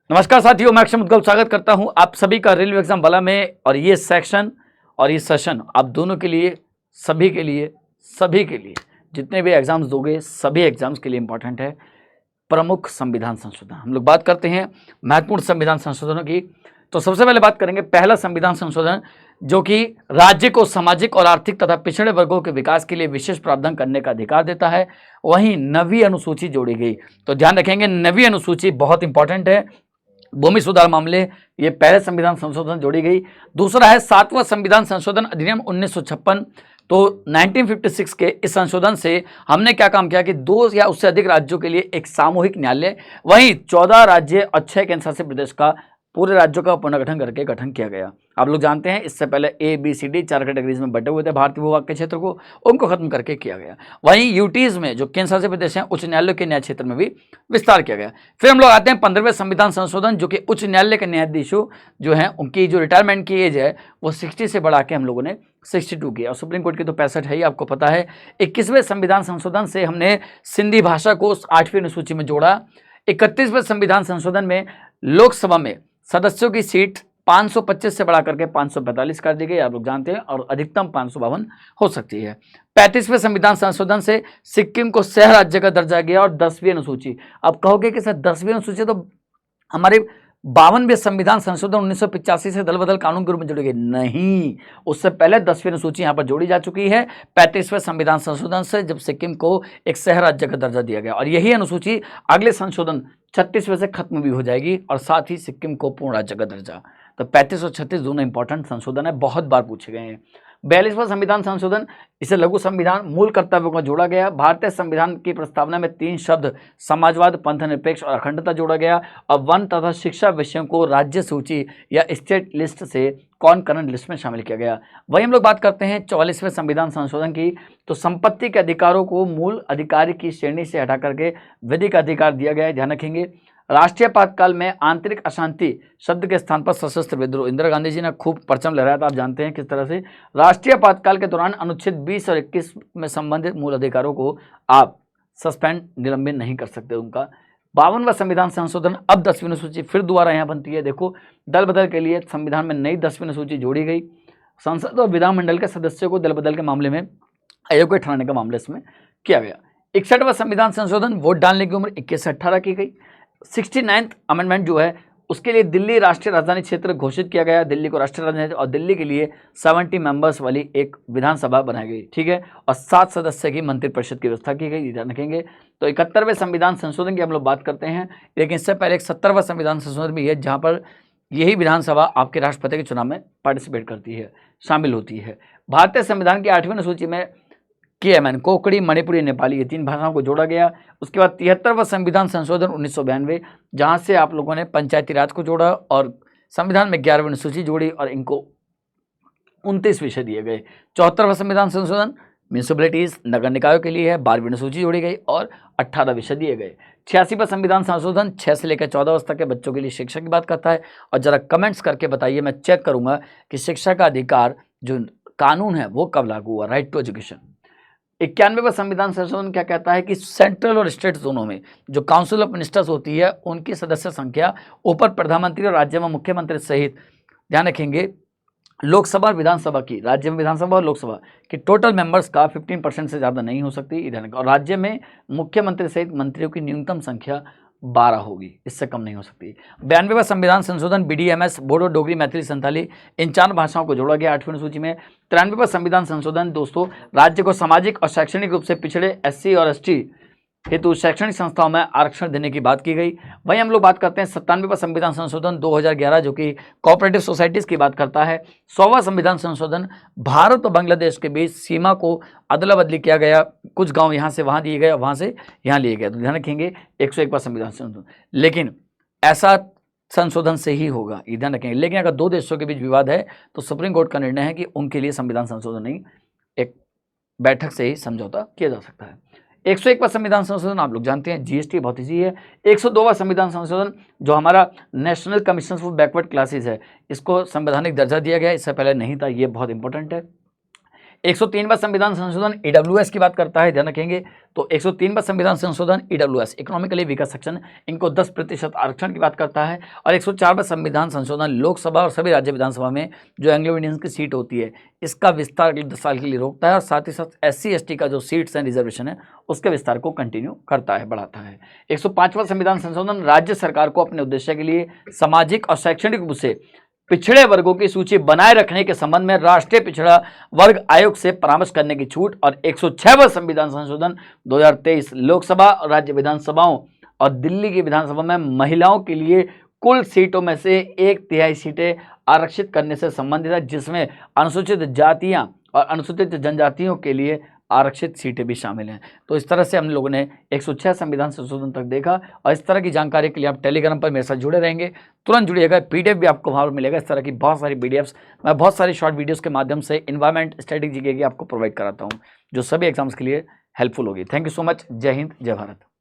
नमस्कार साथियों, मैं अक्षय मुद्गल स्वागत करता हूं आप सभी का रेलवे एग्जाम वाला में। और ये सेक्शन और ये सेशन आप दोनों के लिए, सभी के लिए, जितने भी एग्जाम्स दोगे सभी एग्जाम्स के लिए इंपॉर्टेंट है। प्रमुख संविधान संशोधन, हम लोग बात करते हैं महत्वपूर्ण संविधान संशोधनों की। तो सबसे पहले बात करेंगे पहला संविधान संशोधन, जो कि राज्य को सामाजिक और आर्थिक तथा पिछड़े वर्गों के विकास के लिए विशेष प्रावधान करने का अधिकार देता है। वहीं नवी अनुसूची जोड़ी गई, तो ध्यान रखेंगे नवी अनुसूची बहुत इंपॉर्टेंट है। भूमि सुधार मामले, ये पहले संविधान संशोधन जोड़ी गई। दूसरा है 7वां संविधान संशोधन अधिनियम 1956। तो 1956 के इस संशोधन से हमने क्या काम किया कि 2 या उससे अधिक राज्यों के लिए एक सामूहिक न्यायालय, वहीं 14 राज्य और 6 केंद्र शासित प्रदेश का पूरे राज्यों का पुनर्गठन करके गठन किया गया। आप लोग जानते हैं इससे पहले A, B, C, D 4 categories में बटे हुए थे भारतीय भूभाग के क्षेत्र को, उनको खत्म करके किया गया। वहीं यूटीज में जो केंद्र शासित प्रदेश हैं उच्च न्यायालय के न्याय क्षेत्र में भी विस्तार किया गया। फिर हम लोग आते हैं 15वें संविधान संशोधन, जो कि उच्च न्यायालय के न्यायाधीशों जो हैं उनकी जो रिटायरमेंट की एज है वो 60 से बढ़ा के हम लोगों ने 62 किया। और सुप्रीम कोर्ट की तो 65 है ही, आपको पता है। 21वें संविधान संशोधन से हमने सिंधी भाषा को 8वीं अनुसूची में जोड़ा। 31वें संविधान संशोधन में लोकसभा में सदस्यों की सीट 525 से बढ़ा करके 545 कर दी गई, आप लोग जानते हैं, और अधिकतम 552 हो सकती है। 35वें संविधान संशोधन से सिक्किम को सह राज्य का दर्जा गया। और 10वीं अनुसूची, अब कहोगे कि सर 10वीं अनुसूची तो हमारे 52वें संविधान संशोधन 1985 से दल बदल कानून के रूप में जोड़ी गई, नहीं, उससे पहले 10वीं अनुसूची यहां पर जोड़ी जा चुकी है 35वें संविधान संशोधन से, जब सिक्किम को एक शहर राज्य का दर्जा दिया गया। और यही अनुसूची अगले संशोधन 36वें से खत्म भी हो जाएगी, और साथ ही सिक्किम को पूर्ण राज्य का दर्जा। तो 35 और 36 दोनों इंपॉर्टेंट संशोधन है, बहुत बार पूछे गए हैं। 42वां संविधान संशोधन, इसे लघु संविधान मूल कर्तव्यों को जोड़ा गया। भारतीय संविधान की प्रस्तावना में 3 शब्द समाजवाद, पंथ निरपेक्ष और अखंडता जोड़ा गया। अब वन तथा शिक्षा विषयों को राज्य सूची या स्टेट लिस्ट से कॉनकरेंट लिस्ट में शामिल किया गया। वही हम लोग बात करते हैं 44वें संविधान संशोधन की। तो संपत्ति के अधिकारों को मूल अधिकारी की श्रेणी से हटा करके विधिक अधिकार दिया गया है, ध्यान रखेंगे। राष्ट्रीय आपातकाल में आंतरिक अशांति शब्द के स्थान पर सशस्त्र विद्रोह, इंदिरा गांधी जी ने खूब परचम लहराया था, आप जानते हैं किस तरह से। राष्ट्रीय आपातकाल के दौरान अनुच्छेद 20 और 21 में संबंधित मूल अधिकारों को आप सस्पेंड, निलंबित नहीं कर सकते उनका। 52वां संविधान संशोधन, अब 10वीं अनुसूची फिर दोबारा यहाँ बनती है। देखो, दल बदल के लिए संविधान में नई 10वीं अनुसूची जोड़ी गई। संसद और विधानमंडल के सदस्यों को दल बदल के मामले में अयोग्य ठहराने का मामला इसमें किया गया। 61वां संविधान संशोधन, वोट डालने की उम्र 21 से 18 की गई। 69th अमेंडमेंट जो है उसके लिए दिल्ली राष्ट्रीय राजधानी क्षेत्र घोषित किया गया, दिल्ली को राष्ट्रीय राजधानी, और दिल्ली के लिए 70 मेंबर्स वाली एक विधानसभा बनाई गई, ठीक है। और 7 सदस्य की मंत्रिपरिषद की व्यवस्था की गई, ध्यान रखेंगे। तो 71वें संविधान संशोधन की हम लोग बात करते हैं, लेकिन इससे पहले एक 70वां संविधान संशोधन भी है, जहाँ पर यही विधानसभा आपके राष्ट्रपति के चुनाव में पार्टिसिपेट करती है, शामिल होती है। भारतीय संविधान की 8वीं अनुसूची में KMN, कोंकणी, मणिपुरी, नेपाली, ये 3 भाषाओं को जोड़ा गया। उसके बाद 73वां संविधान संशोधन 1992, जहां से आप लोगों ने पंचायती राज को जोड़ा और संविधान में 11वीं अनुसूची जोड़ी, और इनको 29 विषय दिए गए। 74वां संविधान संशोधन म्यूनिसिपैलिटीज, नगर निकायों के लिए है, 12वीं अनुसूची जोड़ी गई और 18 विषय दिए गए। 86वां संविधान संशोधन 6 से लेकर 14 वर्ष तक के बच्चों के लिए शिक्षा की बात करता है। और जरा कमेंट्स करके बताइए, मैं चेक करूंगा कि शिक्षा का अधिकार जो कानून है वो कब लागू हुआ, राइट टू एजुकेशन। 91वां संविधान संशोधन क्या कहता है कि सेंट्रल और स्टेट जोनों में जो काउंसिल ऑफ मिनिस्टर्स होती है उनकी सदस्य संख्या ऊपर प्रधानमंत्री और राज्य में मुख्यमंत्री सहित, ध्यान रखेंगे, लोकसभा और विधानसभा की, राज्य में विधानसभा और लोकसभा की टोटल मेंबर्स का 15% से ज़्यादा नहीं हो सकती, और राज्य में मुख्यमंत्री सहित मंत्रियों की न्यूनतम संख्या 12 होगी, इससे कम नहीं हो सकती। 92वां संविधान संशोधन BDMS, बोडो, डोगरी, मैथिली, संथाली, इन 4 भाषाओं को जोड़ा गया 8वीं अनुसूची में। 93वां संविधान संशोधन दोस्तों, राज्य को सामाजिक और शैक्षणिक रूप से पिछड़े SC और ST हेतु शैक्षणिक संस्थाओं में आरक्षण देने की बात की गई। वहीं हम लोग बात करते हैं 97वां संविधान संशोधन 2011, जो कि कोऑपरेटिव सोसाइटीज़ की बात करता है। 100वां संविधान संशोधन, भारत और बांग्लादेश के बीच सीमा को अदला बदली किया गया, कुछ गांव यहाँ से वहाँ दिए गए, वहाँ से यहाँ लिए गए, तो ध्यान रखेंगे 101वां संविधान संशोधन, लेकिन ऐसा संशोधन से ही होगा, ये ध्यान रखेंगे। लेकिन अगर 2 देशों के बीच विवाद है तो सुप्रीम कोर्ट का निर्णय है कि उनके लिए संविधान संशोधन नहीं, एक बैठक से ही समझौता किया जा सकता है। 101वां संविधान संशोधन आप लोग जानते हैं, GST बहुत ईजी है। 102वां संविधान संशोधन जो हमारा national commission for backward classes है, इसको संवैधानिक दर्जा दिया गया, इससे पहले नहीं था, ये बहुत इंपॉर्टेंट है। 103वां संविधान संशोधन ईडब्ल्यूएस की बात करता है, ध्यान रखेंगे। तो 103वां संविधान संशोधन ईडब्ल्यूएस इकोनॉमिकली वीकर सेक्शन, इनको 10% आरक्षण की बात करता है। और 104वां संविधान संशोधन लोकसभा और सभी राज्य विधानसभा में जो एंग्लो इंडियंस की सीट होती है इसका विस्तार 10 साल के लिए रोकता है, और साथ ही साथ SC/ST का जो सीट्स हैं रिजर्वेशन है उसके विस्तार को कंटिन्यू करता है, बढ़ाता है। 105वां संविधान संशोधन राज्य सरकार को अपने उद्देश्य के लिए सामाजिक और शैक्षणिक रूप से पिछड़े वर्गों की सूची बनाए रखने के संबंध में राष्ट्रीय पिछड़ा वर्ग आयोग से परामर्श करने की छूट। और 106वां संविधान संशोधन 2023 लोकसभा और राज्य विधानसभाओं और दिल्ली की विधानसभा में महिलाओं के लिए कुल सीटों में से 1/3 सीटें आरक्षित करने से संबंधित है, जिसमें अनुसूचित जातियां और अनुसूचित जनजातियों के लिए आरक्षित सीटें भी शामिल हैं। तो इस तरह से हम लोगों ने 106 संविधान संशोधन तक देखा, और इस तरह की जानकारी के लिए आप टेलीग्राम पर मेरे साथ जुड़े रहेंगे, तुरंत जुड़िएगा। PDF भी आपको वहाँ पर मिलेगा। इस तरह की बहुत सारी PDFs मैं बहुत सारी शॉर्ट वीडियोस के माध्यम से इन्वायरमेंट स्टैटिक जीके की आपको प्रोवाइड कराता हूँ, जो सभी एग्जाम्स के लिए हेल्पफुल होगी। Thank you so much. जय हिंद, जय भारत।